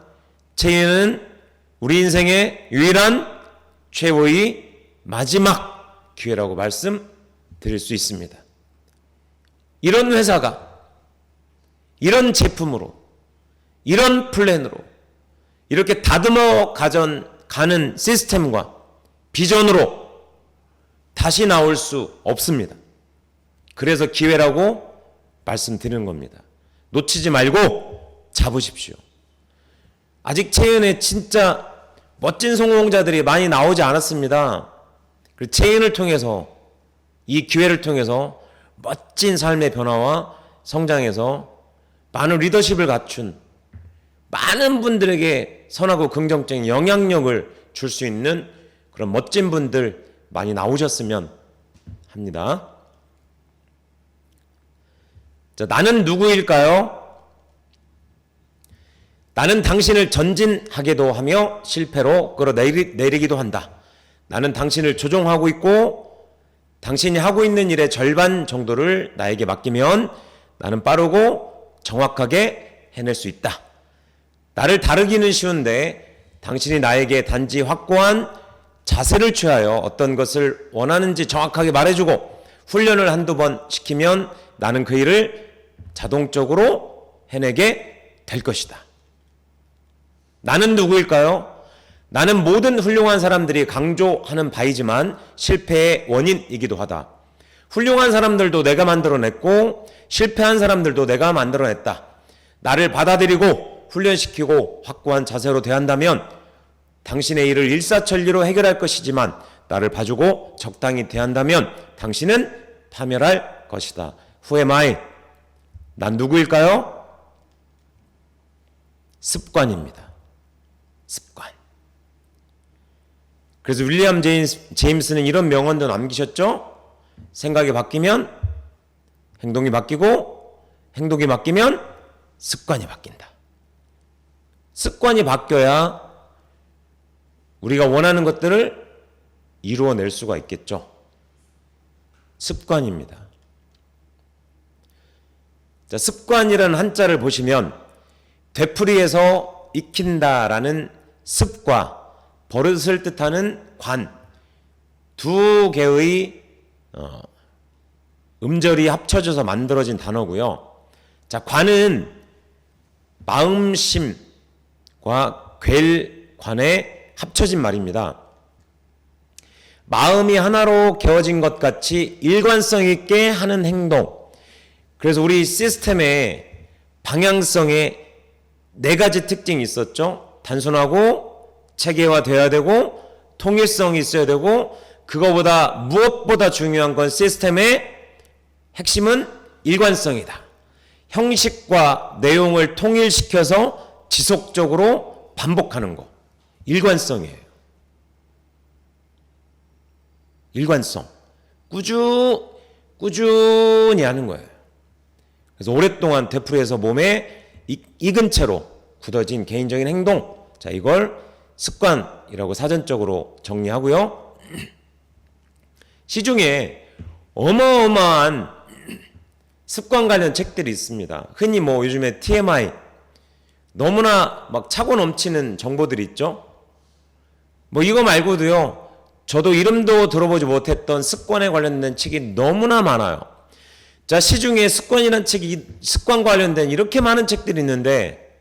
체인은 우리 인생의 유일한 최후의 마지막 기회라고 말씀드릴 수 있습니다. 이런 회사가 이런 제품으로 이런 플랜으로 이렇게 다듬어 가는 시스템과 비전으로 다시 나올 수 없습니다. 그래서 기회라고 말씀드리는 겁니다. 놓치지 말고 잡으십시오. 아직 체인에 진짜 멋진 성공자들이 많이 나오지 않았습니다. 그 체인을 통해서, 이 기회를 통해서 멋진 삶의 변화와 성장에서 많은 리더십을 갖춘 많은 분들에게 선하고 긍정적인 영향력을 줄 수 있는 그런 멋진 분들 많이 나오셨으면 합니다. 자, 나는 누구일까요? 나는 당신을 전진하게도 하며 실패로 끌어내리기도 한다. 나는 당신을 조종하고 있고 당신이 하고 있는 일의 절반 정도를 나에게 맡기면 나는 빠르고 정확하게 해낼 수 있다. 나를 다루기는 쉬운데 당신이 나에게 단지 확고한 자세를 취하여 어떤 것을 원하는지 정확하게 말해주고 훈련을 한두 번 시키면 나는 그 일을 자동적으로 해내게 될 것이다. 나는 누구일까요? 나는 모든 훌륭한 사람들이 강조하는 바이지만 실패의 원인이기도 하다. 훌륭한 사람들도 내가 만들어냈고 실패한 사람들도 내가 만들어냈다. 나를 받아들이고 훈련시키고 확고한 자세로 대한다면 당신의 일을 일사천리로 해결할 것이지만 나를 봐주고 적당히 대한다면 당신은 파멸할 것이다. Who am I? 난 누구일까요? 습관입니다. 습관. 그래서 윌리엄 제임스는 이런 명언도 남기셨죠? 생각이 바뀌면 행동이 바뀌고 행동이 바뀌면 습관이 바뀐다. 습관이 바뀌어야 우리가 원하는 것들을 이루어낼 수가 있겠죠. 습관입니다. 자, 습관이라는 한자를 보시면 되풀이해서 익힌다라는 습과 버릇을 뜻하는 관, 두 개의 음절이 합쳐져서 만들어진 단어고요. 자, 관은 마음심과 괸관의 합쳐진 말입니다. 마음이 하나로 개어진 것 같이 일관성 있게 하는 행동. 그래서 우리 시스템의 방향성에 네 가지 특징이 있었죠. 단순하고 체계화되어야 되고 통일성이 있어야 되고 그거보다 무엇보다 중요한 건 시스템의 핵심은 일관성이다. 형식과 내용을 통일시켜서 지속적으로 반복하는 거. 일관성이에요. 일관성. 꾸준히 하는 거예요. 그래서 오랫동안 되풀이해서 몸에 익은 채로 굳어진 개인적인 행동. 자, 이걸 습관이라고 사전적으로 정리하고요. 시중에 어마어마한 습관 관련 책들이 있습니다. 흔히 뭐 요즘에 TMI 너무나 막 차고 넘치는 정보들이 있죠. 뭐 이거 말고도요. 저도 이름도 들어보지 못했던 습관에 관련된 책이 너무나 많아요. 자, 시중에 습관이라는 책이 습관 관련된 이렇게 많은 책들이 있는데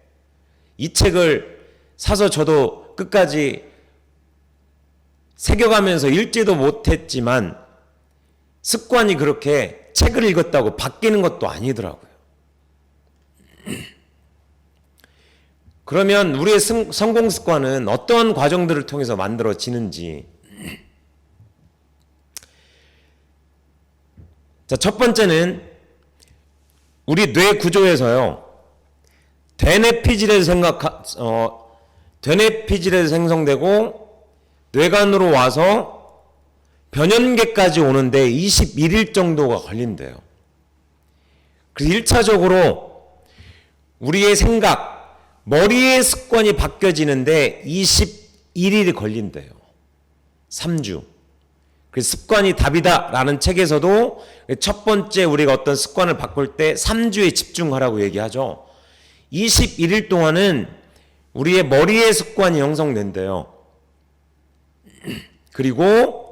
이 책을 사서 저도 끝까지 새겨가면서 읽지도 못했지만 습관이 그렇게 책을 읽었다고 바뀌는 것도 아니더라고요. 그러면 우리의 성공 습관은 어떠한 과정들을 통해서 만들어지는지. 자, 첫 번째는 우리 뇌 구조에서요. 되뇌피질에서 생성되고 뇌관으로 와서 변연계까지 오는데 21일 정도가 걸린대요. 그래서 1차적으로 우리의 생각, 머리의 습관이 바뀌어지는데 21일이 걸린대요. 3주. 그래서 습관이 답이다 라는 책에서도 첫 번째 우리가 어떤 습관을 바꿀 때 3주에 집중하라고 얘기하죠. 21일 동안은 우리의 머리의 습관이 형성된대요. 그리고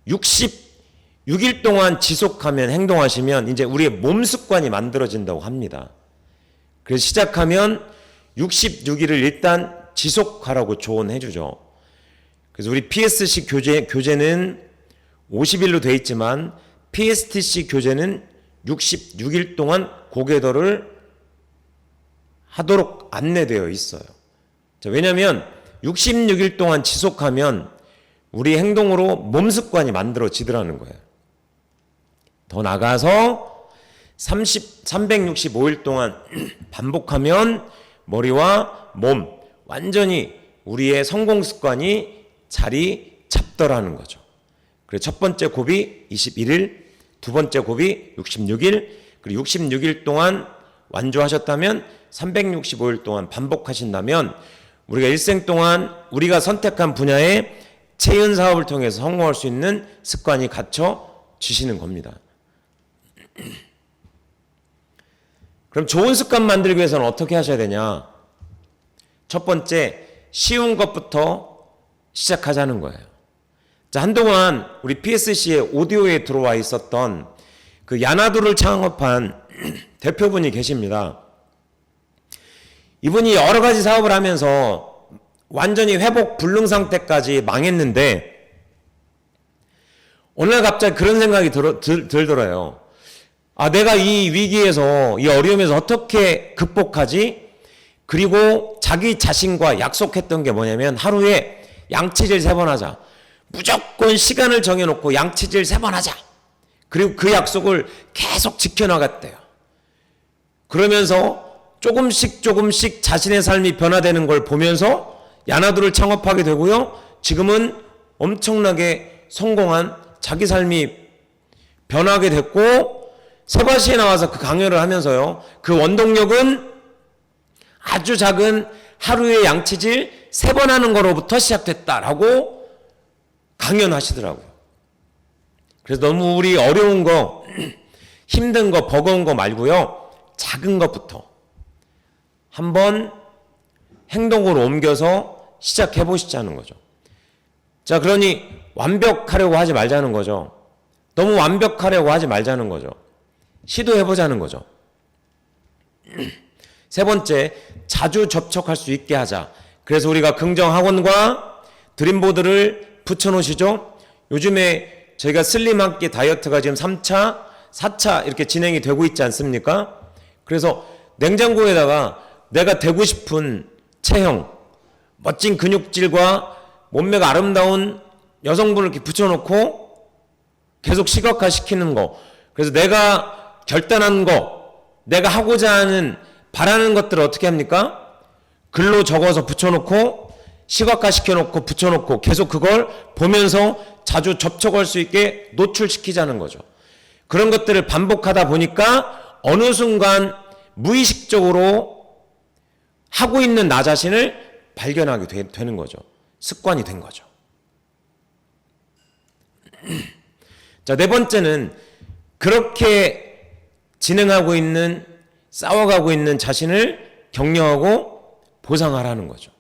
66일 동안 지속하면 행동하시면 이제 우리의 몸 습관이 만들어진다고 합니다. 그래서 시작하면 66일을 일단 지속하라고 조언해 주죠. 그래서 우리 PSC 교재는 50일로 돼 있지만 PSTC 교재는 66일 동안 고개도를 하도록 안내되어 있어요. 자, 왜냐하면 66일 동안 지속하면 우리 행동으로 몸 습관이 만들어지더라는 거예요. 더 나가서 365일 동안 반복하면 머리와 몸 완전히 우리의 성공 습관이 자리 잡더라는 거죠. 그래서 첫 번째 곱이 21일, 두 번째 곱이 66일, 그리고 66일 동안 완주하셨다면 365일 동안 반복하신다면 우리가 일생 동안 우리가 선택한 분야에 체인 사업을 통해서 성공할 수 있는 습관이 갖춰지시는 겁니다. 그럼 좋은 습관 만들기 위해서는 어떻게 하셔야 되냐? 첫 번째, 쉬운 것부터 시작하자는 거예요. 자, 한동안 우리 PSC의 오디오에 들어와 있었던 그 야나두를 창업한 대표분이 계십니다. 이분이 여러 가지 사업을 하면서 완전히 회복 불능 상태까지 망했는데 오늘 갑자기 그런 생각이 들더래요. 아, 내가 이 위기에서, 이 어려움에서 어떻게 극복하지? 그리고 자기 자신과 약속했던 게 뭐냐면 하루에 양치질 3번 하자. 무조건 시간을 정해놓고 양치질 3번 하자. 그리고 그 약속을 계속 지켜나갔대요. 그러면서 조금씩 자신의 삶이 변화되는 걸 보면서 야나두를 창업하게 되고요. 지금은 엄청나게 성공한 자기 삶이 변하게 됐고 세바시에 나와서 그 강연을 하면서요. 그 원동력은 아주 작은 하루에 양치질 3번 하는 거로부터 시작됐다라고 강연하시더라고요. 그래서 너무 우리 어려운 거, 힘든 거, 버거운 거 말고요. 작은 것부터 한번 행동으로 옮겨서 시작해 보시자는 거죠. 자, 그러니 완벽하려고 하지 말자는 거죠. 너무 완벽하려고 하지 말자는 거죠. 시도해 보자는 거죠. 세 번째, 자주 접촉할 수 있게 하자. 그래서 우리가 긍정학원과 드림보드를 붙여놓으시죠. 요즘에 저희가 슬림 한 끼 다이어트가 지금 3차, 4차 이렇게 진행이 되고 있지 않습니까? 그래서 냉장고에다가 내가 되고 싶은 체형, 멋진 근육질과 몸매가 아름다운 여성분을 이렇게 붙여놓고 계속 시각화시키는 거. 그래서 내가 결단한 거, 내가 하고자 하는 바라는 것들을 어떻게 합니까? 글로 적어서 붙여놓고 시각화시켜놓고 붙여놓고 계속 그걸 보면서 자주 접촉할 수 있게 노출시키자는 거죠. 그런 것들을 반복하다 보니까 어느 순간 무의식적으로 하고 있는 나 자신을 발견하게 되는 거죠. 습관이 된 거죠. 자, 네 번째는 그렇게 진행하고 있는, 싸워가고 있는 자신을 격려하고 보상하라는 거죠.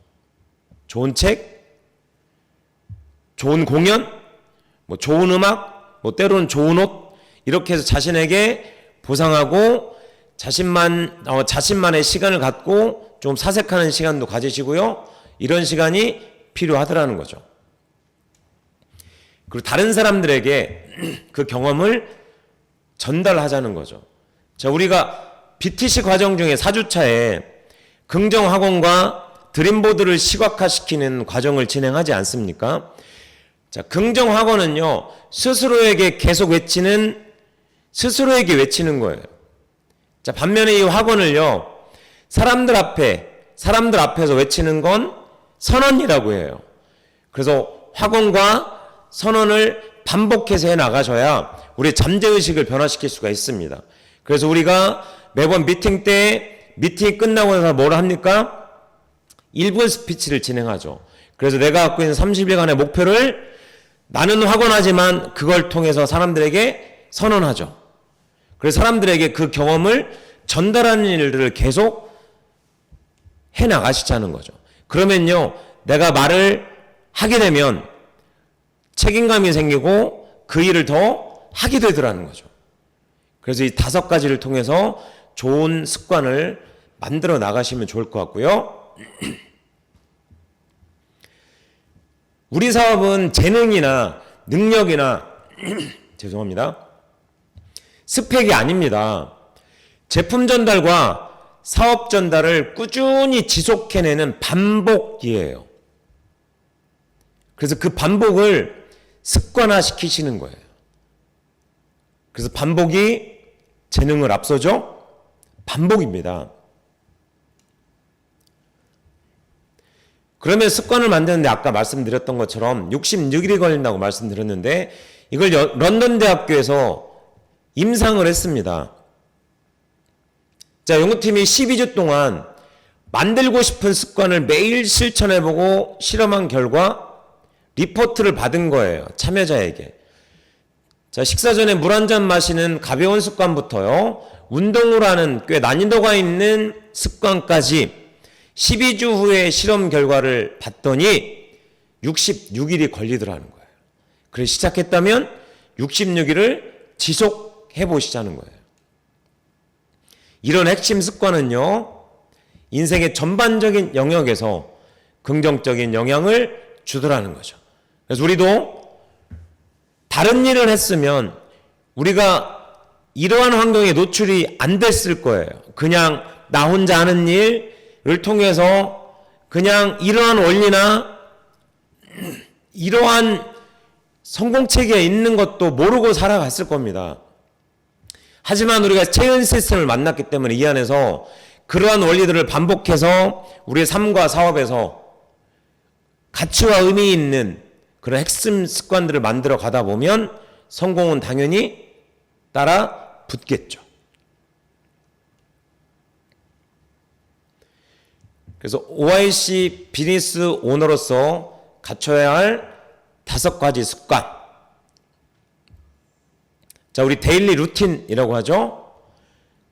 좋은 책, 좋은 공연, 뭐 좋은 음악, 뭐 때로는 좋은 옷, 이렇게 해서 자신에게 보상하고 자신만의 시간을 갖고 좀 사색하는 시간도 가지시고요. 이런 시간이 필요하더라는 거죠. 그리고 다른 사람들에게 그 경험을 전달하자는 거죠. 자, 우리가 BTC 과정 중에 4주차에 긍정학원과 드림보드를 시각화시키는 과정을 진행하지 않습니까? 자, 긍정학원은요, 스스로에게 외치는 거예요. 자, 반면에 이 학원을요, 사람들 앞에서 외치는 건 선언이라고 해요. 그래서 학원과 선언을 반복해서 해 나가셔야 우리의 잠재의식을 변화시킬 수가 있습니다. 그래서 우리가 매번 미팅이 끝나고 나서 뭘 합니까? 1분 스피치를 진행하죠. 그래서 내가 갖고 있는 30일간의 목표를 나는 확언하지만 그걸 통해서 사람들에게 선언하죠. 그래서 사람들에게 그 경험을 전달하는 일들을 계속 해나가시자는 거죠. 그러면요, 내가 말을 하게 되면 책임감이 생기고 그 일을 더 하게 되더라는 거죠. 그래서 이 5가지를 통해서 좋은 습관을 만들어 나가시면 좋을 것 같고요. 우리 사업은 재능이나 능력이나 죄송합니다. 스펙이 아닙니다. 제품 전달과 사업 전달을 꾸준히 지속해내는 반복이에요. 그래서 그 반복을 습관화시키시는 거예요. 그래서 반복이 재능을 앞서죠? 반복입니다. 그러면 습관을 만드는데 아까 말씀드렸던 것처럼 66일이 걸린다고 말씀드렸는데 이걸 런던 대학교에서 임상을 했습니다. 자, 연구팀이 12주 동안 만들고 싶은 습관을 매일 실천해보고 실험한 결과 리포트를 받은 거예요. 참여자에게. 자, 식사 전에 물 한 잔 마시는 가벼운 습관부터요, 운동을 하는 꽤 난이도가 있는 습관까지 12주 후에 실험 결과를 봤더니 66일이 걸리더라는 거예요. 그래서 시작했다면 66일을 지속해 보시자는 거예요. 이런 핵심 습관은요, 인생의 전반적인 영역에서 긍정적인 영향을 주더라는 거죠. 그래서 우리도 다른 일을 했으면 우리가 이러한 환경에 노출이 안 됐을 거예요. 그냥 나 혼자 하는 일을 통해서 그냥 이러한 원리나 이러한 성공체계에 있는 것도 모르고 살아갔을 겁니다. 하지만 우리가 체인 시스템을 만났기 때문에 이 안에서 그러한 원리들을 반복해서 우리의 삶과 사업에서 가치와 의미 있는 그런 핵심 습관들을 만들어 가다 보면 성공은 당연히 따라 붙겠죠. 그래서 OIC 비즈니스 오너로서 갖춰야 할 5가지 습관. 자, 우리 데일리 루틴이라고 하죠.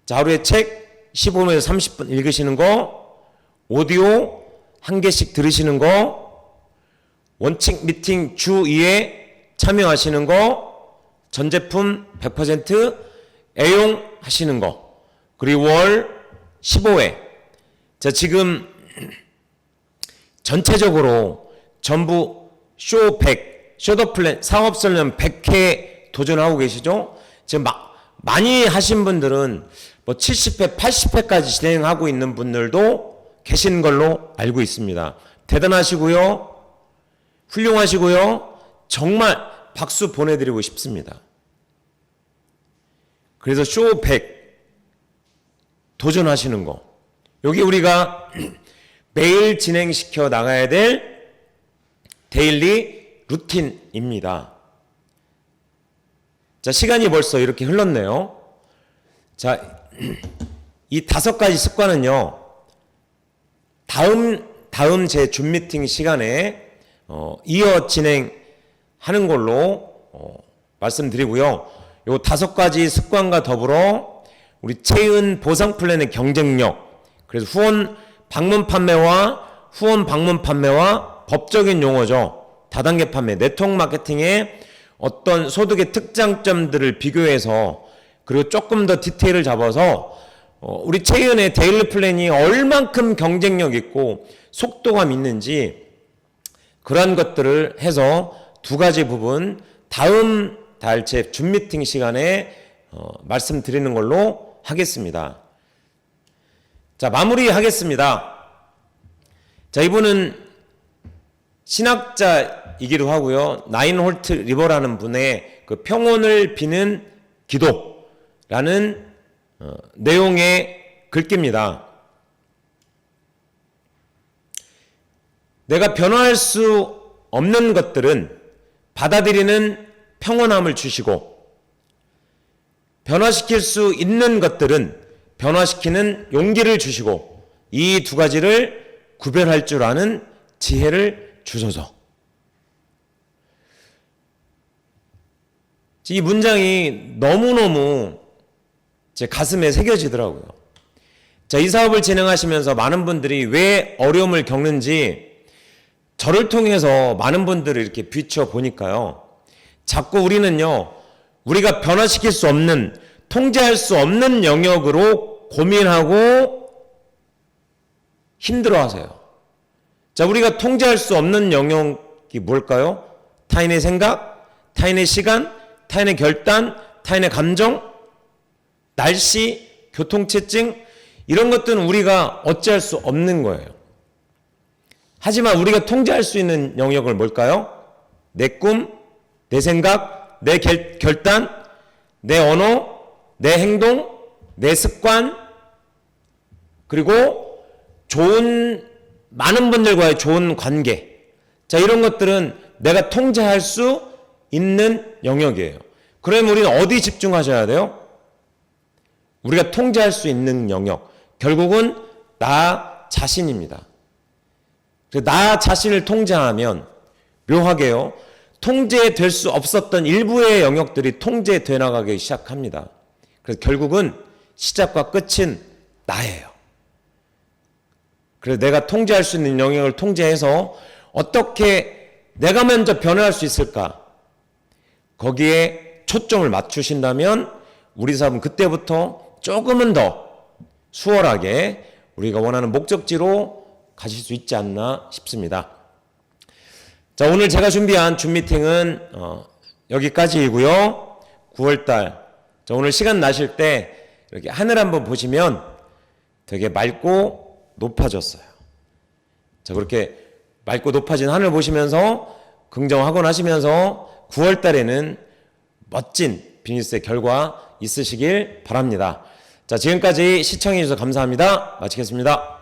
자, 하루에 책 15분에서 30분 읽으시는 거, 오디오 1개씩 들으시는 거, 원칙 미팅 주 2회 참여하시는 거, 전 제품 100% 애용하시는 거, 그리고 월 15회. 자, 지금 전체적으로 전부 쇼 100, 쇼더 플랜, 사업 설명 100회 도전하고 계시죠? 지금 많이 하신 분들은 뭐 70회, 80회까지 진행하고 있는 분들도 계신 걸로 알고 있습니다. 대단하시고요. 훌륭하시고요. 정말 박수 보내드리고 싶습니다. 그래서 쇼 100 도전하시는 거, 여기 우리가 매일 진행시켜 나가야 될 데일리 루틴입니다. 자, 시간이 벌써 이렇게 흘렀네요. 자, 이 5가지 습관은요, 다음 제 줌 미팅 시간에 이어 진행하는 걸로 말씀드리고요. 요 5가지 습관과 더불어 우리 체은 보상 플랜의 경쟁력, 그래서 후원 방문 판매와 법적인 용어죠. 다단계 판매, 네트워크 마케팅의 어떤 소득의 특장점들을 비교해서, 그리고 조금 더 디테일을 잡아서 우리 체은의 데일리 플랜이 얼만큼 경쟁력 있고 속도감 있는지, 그러한 것들을 해서 2가지 부분 다음 달 제 줌 미팅 시간에 말씀드리는 걸로 하겠습니다. 자, 마무리하겠습니다. 자, 이분은 신학자이기도 하고요. 나인 홀트 리버라는 분의 그 평온을 비는 기도라는 내용의 글귀입니다. 내가 변화할 수 없는 것들은 받아들이는 평온함을 주시고, 변화시킬 수 있는 것들은 변화시키는 용기를 주시고, 이 2가지를 구별할 줄 아는 지혜를 주소서. 이 문장이 너무너무 제 가슴에 새겨지더라고요. 자, 이 사업을 진행하시면서 많은 분들이 왜 어려움을 겪는지 저를 통해서 많은 분들을 이렇게 비춰보니까요, 자꾸 우리는요, 우리가 변화시킬 수 없는, 통제할 수 없는 영역으로 고민하고 힘들어하세요. 자, 우리가 통제할 수 없는 영역이 뭘까요? 타인의 생각, 타인의 시간, 타인의 결단, 타인의 감정, 날씨, 교통체증, 이런 것들은 우리가 어찌할 수 없는 거예요. 하지만 우리가 통제할 수 있는 영역을 뭘까요? 내 꿈, 내 생각, 내 결단, 내 언어, 내 행동, 내 습관, 그리고 많은 분들과의 좋은 관계. 자, 이런 것들은 내가 통제할 수 있는 영역이에요. 그러면 우리는 어디 집중하셔야 돼요? 우리가 통제할 수 있는 영역, 결국은 나 자신입니다. 나 자신을 통제하면 묘하게요, 통제될 수 없었던 일부의 영역들이 통제돼 나가기 시작합니다. 그래서 결국은 시작과 끝은 나예요. 그래서 내가 통제할 수 있는 영역을 통제해서 어떻게 내가 먼저 변화할 수 있을까? 거기에 초점을 맞추신다면 우리 삶은 그때부터 조금은 더 수월하게 우리가 원하는 목적지로 가실 수 있지 않나 싶습니다. 자, 오늘 제가 준비한 줌 미팅은 여기까지이고요. 9월달, 자, 오늘 시간 나실 때 이렇게 하늘 한번 보시면 되게 맑고 높아졌어요. 자, 그렇게 맑고 높아진 하늘 보시면서 긍정하곤 하시면서 9월달에는 멋진 비즈니스의 결과 있으시길 바랍니다. 자, 지금까지 시청해 주셔서 감사합니다. 마치겠습니다.